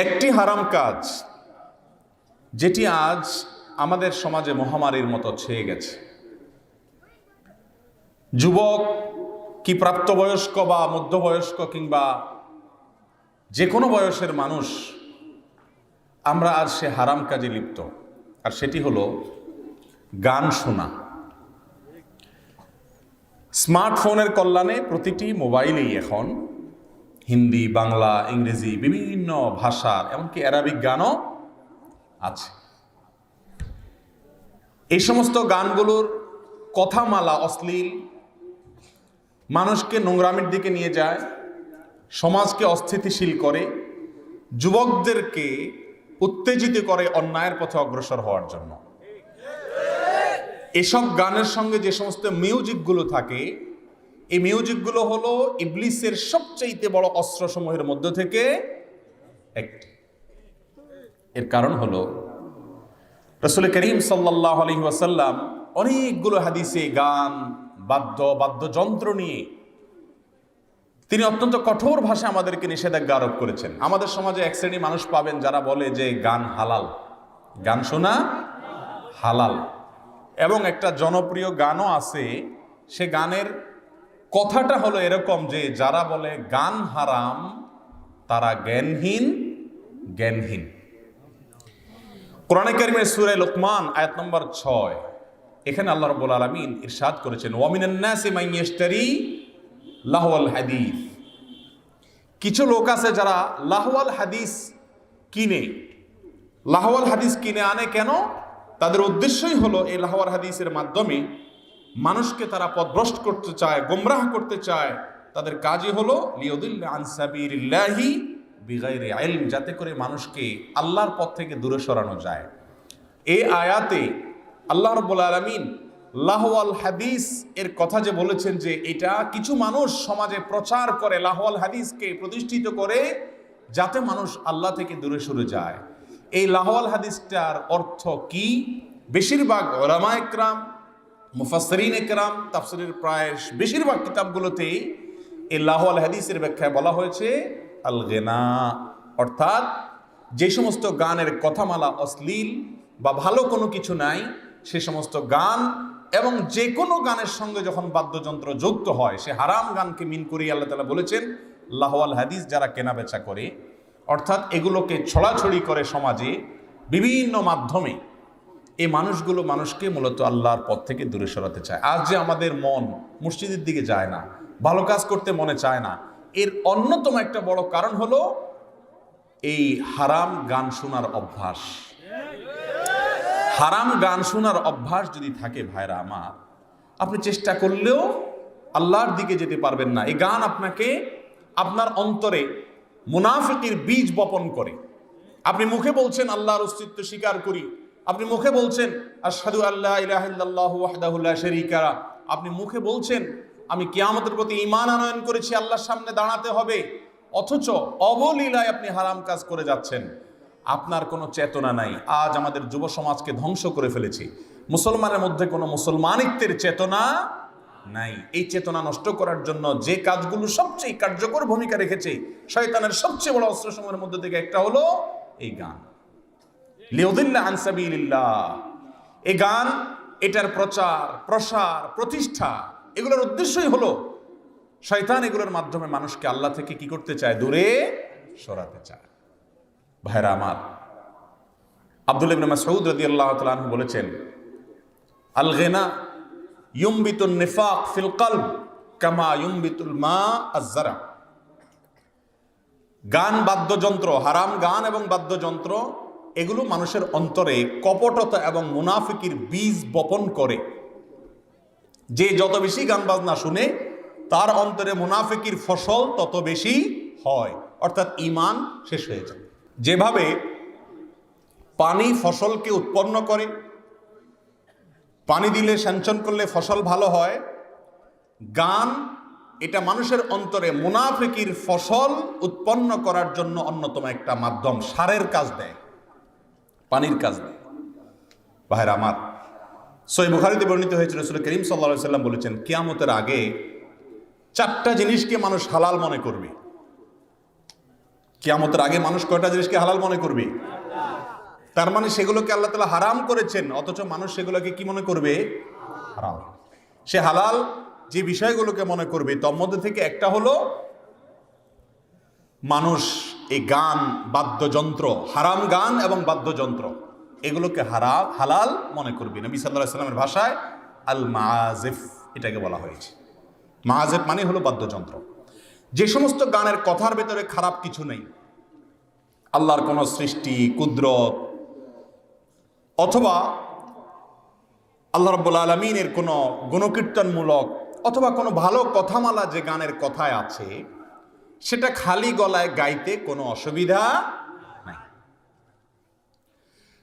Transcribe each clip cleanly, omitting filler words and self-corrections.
একটি হারাম কাজ যেটি আজ আমাদের সমাজে মহামারীর মতো ছেয়ে গেছে। যুবক কি প্রাপ্তবয়স্ক বা মধ্যবয়স্ক কিংবা যে কোনো বয়সের মানুষ, আমরা আজ সে হারাম কাজে লিপ্ত, আর সেটি হলো গান শোনা। স্মার্টফোনের কল্যাণে প্রতিটি মোবাইলেই এখন হিন্দি, বাংলা, ইংরেজি বিভিন্ন ভাষার এমনকি অ্যারাবিক গানও আছে। এই সমস্ত গানগুলোর কথামালা অশ্লীল, মানুষকে নোংরামির দিকে নিয়ে যায়, সমাজকে অস্থিতিশীল করে, যুবকদেরকে উত্তেজিত করে অন্যায়ের পথে অগ্রসর হওয়ার জন্য। এসব গানের সঙ্গে যে সমস্ত মিউজিকগুলো থাকে, এই মিউজিকগুলো হলো ইবলিসের সবচেয়ে বড় অস্ত্রসমূহের মধ্য থেকে একটি। এর কারণ হলো রাসূল করিম সাল্লাল্লাহু আলাইহি ওয়াসাল্লাম অনেকগুলো হাদিসে গান, বাদ্যযন্ত্র নিয়ে তিনি অত্যন্ত কঠোর ভাষায় আমাদেরকে নিষেধাজ্ঞা আরোপ করেছেন। আমাদের সমাজে এক শ্রেণী মানুষ পাবেন যারা বলে যে গান হালাল, গান শোনা হালাল, এবং একটা জনপ্রিয় গানও আছে। সে গানের কথাটা হলো এরকম যে যারা বলে গান হারাম তারা জ্ঞানহীন। কোরআনে কারিমের সূরা লুকমান আয়াত নম্বর 6, এখানে আল্লাহ রাব্বুল আলামিন ইরশাদ করেছেন, ওয়া মিনান নাসি মান ইয়াশতারি লাহওয়াল হাদিস। কিছু লোক আছে যারা লাহওয়াল হাদিস কিনে আনে। কেন? তাদের উদ্দেশ্যই হলো এই লাহওয়াল হাদিসের মাধ্যমে মানুষকে তারা পথভ্রষ্ট করতে চায়, গোমরাহ করতে চায়। তাদের কাজই হলো লিয়ুদিল্লা আন সাবিলিল্লাহি বিগাইরি ইলম, যাতে করে মানুষকে আল্লাহর পথ থেকে দূরে সরানো যায়। এই আয়াতে আল্লাহ রাব্বুল আলামিন লাহওয়াল হাদিস এর কথা যে বলেছেন যে এটা কিছু মানুষ সমাজে প্রচার করে, লাহওয়াল হাদিসকে প্রতিষ্ঠিত করে, যাতে মানুষ আল্লাহ থেকে দূরে সরে যায়। এই লাহওয়াল হাদিসটার অর্থ কি? বেশিরভাগ উলামায়ে কেরাম, মুফাসসিরিনে কেরাম, তাফসীরের প্রায় বেশিরভাগ কিতাবগুলোতে এই লাহওয়াল হাদিসের ব্যাখ্যায় বলা হয়েছে আল গিনা, অর্থাৎ যে সমস্ত গানের কথামালা অশ্লীল বা ভালো কোনো কিছু নাই, সে সমস্ত গান, এবং যে কোনো গানের সঙ্গে যখন বাদ্যযন্ত্র যুক্ত হয় সে হারাম গানকে মিন করিয়ে আল্লাহ তাআলা বলেছেন লাহওয়াল হাদিস যারা কেনাবেচা করে, অর্থাৎ এগুলোকে ছড়াছড়ি করে সমাজে বিভিন্ন মাধ্যমে, এই মানুষগুলো মানুষকে মূলত আল্লাহর পথ থেকে দূরে সরাতে চায়। আজ যে আমাদের মন মসজিদের দিকে যায় না, ভালো কাজ করতে মনে চায় না, এর অন্যতম একটা বড় কারণ হলো এই হারাম গান শোনার অভ্যাস। হারাম গান শোনার অভ্যাস যদি থাকে ভাইরা আমার, আপনি চেষ্টা করলেও আল্লাহর দিকে যেতে পারবেন না। এই গান আপনাকে আপনার অন্তরে মুনাফিকের বীজ বপন করে। আপনি মুখে বলছেন আল্লাহর অস্তিত্ব স্বীকার করি, আপনি মুখে বলছেন আশহাদু আল্লা ইলাহা ইল্লাল্লাহু ওয়াহদাহু লা শারীকা লাহু, আপনি মুখে বলছেন আমি কিয়ামতের প্রতি ঈমান আনয়ন করেছি, আল্লাহর সামনে দাঁড়াতে হবে, অথচ অবলীলায় আপনি হারাম কাজ করে যাচ্ছেন। আপনার কোনো চেতনা নাই। আজ আমাদের যুব সমাজকে ধ্বংস করে ফেলেছি। মুসলমানের মধ্যে কোনো মুসলমানিত্বের চেতনা নাই। এই চেতনা নষ্ট করার জন্য যে কাজগুলো সবচেয়ে কার্যকর ভূমিকা রেখেছে, শয়তানের সবচেয়ে বড় অস্ত্রসমূহের মধ্যে থেকে একটা হলো এই গান। লিয়ুদিল্লা আন সাবিলিল্লাহ, এই গান, এটার প্রচার, প্রসার, প্রতিষ্ঠা, এগুলোর উদ্দেশ্যই হলো শয়তান এগুলোর মাধ্যমে মানুষকে আল্লাহ থেকে কি করতে চায়? দূরে সরাতে চায়। ভাইরা আমার, আব্দুল্লাহ ইবনে মাসউদ রাদিয়াল্লাহু তাআলা আনহু বলেছেন, আল গিনা ইউমবিতুন নিফাক ফিল কলব কামা ইউমবিতুল মা আয-যারা। গান, বাদ্যযন্ত্র, হারাম গান এবং বাদ্যযন্ত্র, এগুলো মানুষের অন্তরে কপটতা এবং মুনাফিকির বীজ বপন করে। যে যত বেশি গান বাজনা শুনে তার অন্তরে মুনাফিকির ফসল তত বেশি হয়, অর্থাৎ ঈমান শেষ হয়ে যায়। যেভাবে পানি ফসলকে উৎপন্ন করে, পানি দিলে, সেচন করলে ফসল ভালো হয়, গান এটা মানুষের অন্তরে মুনাফিকির ফসল উৎপন্ন করার জন্য অন্যতম একটা মাধ্যম, সারের কাজ দেয়, পানির কাজ দেয়। ভাইরা আমার, সহিহ বুখারীতে বর্ণিত হয়েছে রাসূল করিম সাল্লাল্লাহু আলাইহি ওয়াসাল্লাম বলেছেন, কিয়ামতের আগে 4টা জিনিসকে মানুষ হালাল মনে করবে। কিয়ামতের আগে মানুষ কয়টা জিনিসকে হালাল মনে করবে? তার মানে সেগুলোকে আল্লাহ তাআলা হারাম করেছেন, অথচ মানুষ সেগুলোকে কি মনে করবে? হারাম। সে হালাল যে বিষয়গুলোকে মনে করবে তার মধ্যে থেকে একটা হলো মানুষ এই গান, বাদ্যযন্ত্র, হারাম গান এবং বাদ্যযন্ত্র এগুলোকে হালাল মনে করবে। নবী সাল্লাল্লাহু আলাইহি ওয়াসাল্লামের ভাষায় আল মাআজিফ এটাকে বলা হয়েছে। মাআজিফ মানে হলো বাদ্যযন্ত্র। যে সমস্ত গানের কথার ভেতরে খারাপ কিছু নেই, আল্লাহর কোনো সৃষ্টি, কুদরত অথবা আল্লাহ রাব্বুল আলামিনের কোনো গুণকীর্তনমূলক অথবা কোনো ভালো কথামালা যে গানের কথায় আছে, সেটা খালি গলায় গাইতে কোনো অসুবিধা নাই।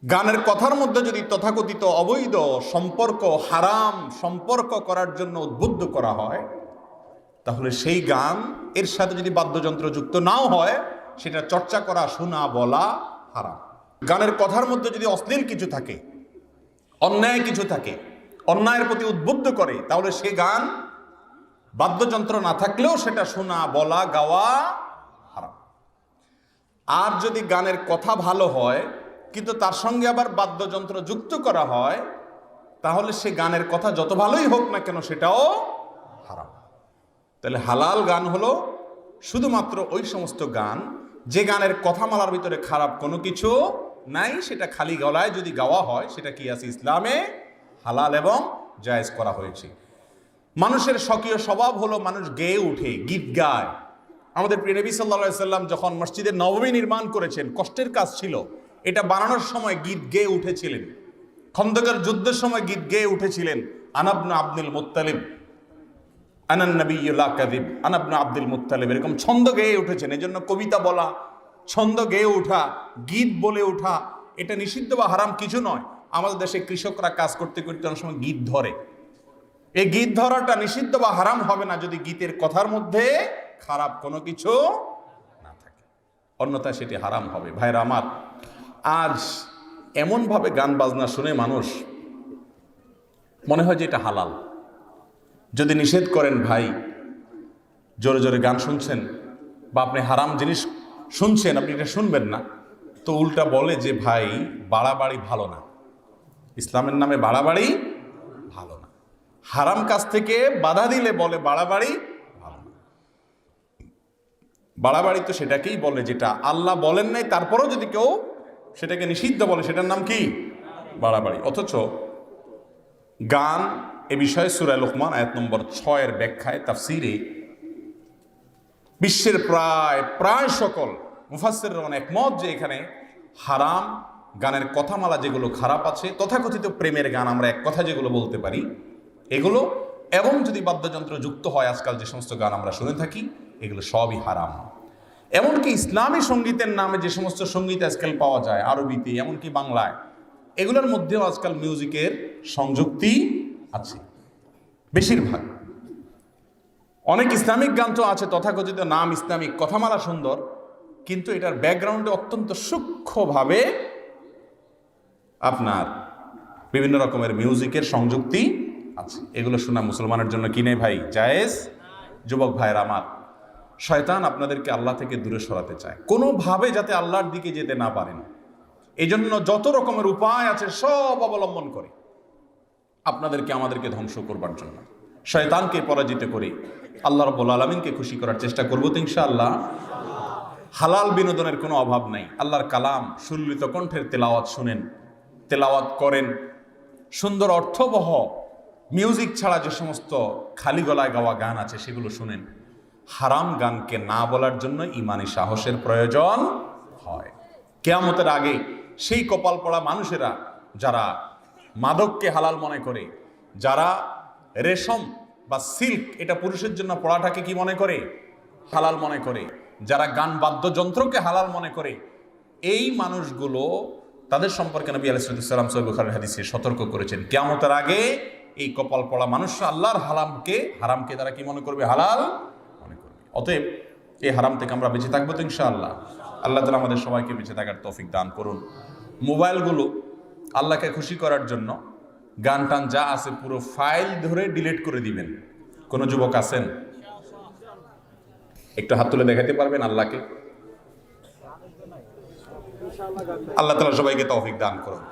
গানের কথার মধ্যে যদি তথাকথিত অবৈধ সম্পর্ক, হারাম সম্পর্ক করার জন্য উদ্বুদ্ধ করা হয়, তাহলে সেই গান এর সাথে যদি বাদ্যযন্ত্র যুক্ত নাও হয়, সেটা চর্চা করা, শোনা, বলা হারাম। গানের কথার মধ্যে যদি অশ্লীল কিছু থাকে, অন্যায় কিছু থাকে, অন্যায়ের প্রতি উদ্বুদ্ধ করে, তাহলে সে গান বাদ্যযন্ত্র না থাকলেও সেটা শোনা, বলা, গাওয়া হারাম। আর যদি গানের কথা ভালো হয় কিন্তু তার সঙ্গে আবার বাদ্যযন্ত্র যুক্ত করা হয়, তাহলে সে গানের কথা যত ভালোই হোক না কেন সেটাও হারাম। তাহলে হালাল গান হলো শুধুমাত্র ওই সমস্ত গান যে গানের কথামালার ভিতরে খারাপ কোনো কিছু নাই, সেটা খালি গলায় যদি গাওয়া হয়, সেটা কি আছে? ইসলামে হালাল এবং জায়েজ করা হয়েছে। মানুষের স্বকীয় স্বভাব হলো মানুষ গেয়ে উঠে, গীত গায়। আমাদের প্রিয় নবী সাল্লাল্লাহু আলাইহি ওয়াসাল্লাম যখন মসজিদে নববী নির্মাণ করেছেন, কষ্টের কাজ ছিল, এটা বানানোর সময় গীত গেয়ে উঠেছিলেন। খন্দকের যুদ্ধের সময় গীত গেয়ে উঠেছিলেন। আনাবনা আব্দুল মুত্তালিব, আনান নবিয়্যু লা কাযিব, আনাবনা আব্দুল মুত্তালিব, এরকম ছন্দ গেয়ে উঠেছেন। এজন্য কবিতা বলা, ছন্দ গেয়ে ওঠা, গীত বলে ওঠা এটা নিষিদ্ধ বা হারাম কিছু নয়। আমাদের দেশে কৃষকরা কাজ করতে করতে অনেক সময় গীত ধরে। এই গীত ধরাটা নিষিদ্ধ বা হারাম হবে না যদি গীতের কথার মধ্যে খারাপ কোনো কিছু না থাকে, অন্যথায় সেটি হারাম হবে। ভাইরা আমার, আজ এমনভাবে গান বাজনা শুনে মানুষ মনে হয় যে এটা হালাল। যদি নিষেধ করেন, ভাই জোরে জোরে গান শুনছেন বা আপনি হারাম জিনিস শুনছেন, আপনি এটা শুনবেন না, তো উল্টা বলে যে ভাই বাড়াবাড়ি ভালো না, ইসলামের নামে বাড়াবাড়ি ভালো না। হারাম কাজ থেকে বাধা দিলে বলে বাড়াবাড়ি ভালো না। বাড়াবাড়ি তো সেটাকেই বলে যেটা আল্লাহ বলেন নাই, তারপরেও যদি কেউ সেটাকে নিষিদ্ধ বলে, সেটার নাম কি? বাড়াবাড়ি। অথচ গান এ বিষয়ে সূরা লোকমান আয়াত নম্বর 6 ব্যাখ্যায়, তাফসিরে বিশ্বের প্রায় সকল মুফাসসিরগণ একমত যে এখানে হারাম গানের কথামালা যেগুলো খারাপ আছে, তথাকথিত প্রেমের গান আমরা এক কথা যেগুলো বলতে পারি, এগুলো এবং যদি বাদ্যযন্ত্র যুক্ত হয়, আজকাল যে সমস্ত গান আমরা শুনে থাকি, এগুলো সবই হারাম। এমনকি ইসলামী সঙ্গীতের নামে যে সমস্ত সঙ্গীত আজকাল পাওয়া যায় আরবিতে, এমনকি বাংলায়, এগুলোর মধ্যেও আজকাল মিউজিকের সংযুক্তি আছে বেশিরভাগ। অনেক ইসলামিক গান তো আছে তথাকথিত নাম ইসলামিক, কথামালা সুন্দর, কিন্তু এটার ব্যাকগ্রাউন্ডে অত্যন্ত সূক্ষ্মভাবে আপনার বিভিন্ন রকমের মিউজিকের সংযুক্তি আছে। এগুলো শোনা মুসলমানের জন্য কি নেই ভাই? জায়েজ। যুবক ভাইয়ের আমার, শয়তান আপনাদেরকে আল্লাহ থেকে দূরে সরাতে চায়, কোনোভাবে যাতে আল্লাহর দিকে যেতে না পারেন। এই জন্য যত রকমের উপায় আছে সব অবলম্বন করে আপনাদেরকে, আমাদেরকে ধ্বংস করবার জন্য। শয়তানকে পরাজিত করে আল্লাহ রাব্বুল আলামিনকে খুশি করার চেষ্টা করবো তো ইনশাআল্লাহ। হালাল বিনোদনের কোনো অভাব নাই। আল্লাহর কালাম সুললিত কণ্ঠের তেলাওয়াত শুনেন, তেলাওয়াত করেন, সুন্দর অর্থবহ মিউজিক ছাড়া যে সমস্ত খালি গলায় গাওয়া গান আছে সেগুলো শুনেন। হারাম গানকে না বলার জন্য ইমানি সাহসের প্রয়োজন হয়। কিয়ামতের আগে সেই কপাল পড়া মানুষেরা যারা মাদককে হালাল মনে করে, যারা রেশম বা সিল্ক এটা পুরুষের জন্য পড়াটাকে কি মনে করে? হালাল মনে করে, যারা গান বাদ্যযন্ত্রকে হালাল মনে করে, এই মানুষগুলো, তাদের সম্পর্কে নবী আলাইহিস সালাম সহিহ বুখারীর হাদিসে সতর্ক করেছেন, কিয়ামতের আগে এই কপাল পড়া মানুষরা আল্লাহর হারামকে তারা কি মনে করবে? হালাল মনে করবে। অতএব এই হারাম থেকে আমরা বেঁচে থাকবো তো ইনশাআল্লাহ। আল্লাহ তাআলা আমাদের সবাইকে বেঁচে থাকার তৌফিক দান করুন। মোবাইলগুলো আল্লাহকে খুশি করার জন্য গান টান যা আছে পুরো ফাইল ধরে ডিলিট করে দিবেন। কোন যুবক আছেন? একটু হাত তুলে দেখাতে পারবেন আল্লাহকে? আল্লাহ তাআলা সবাইকে তৌফিক দান করুন।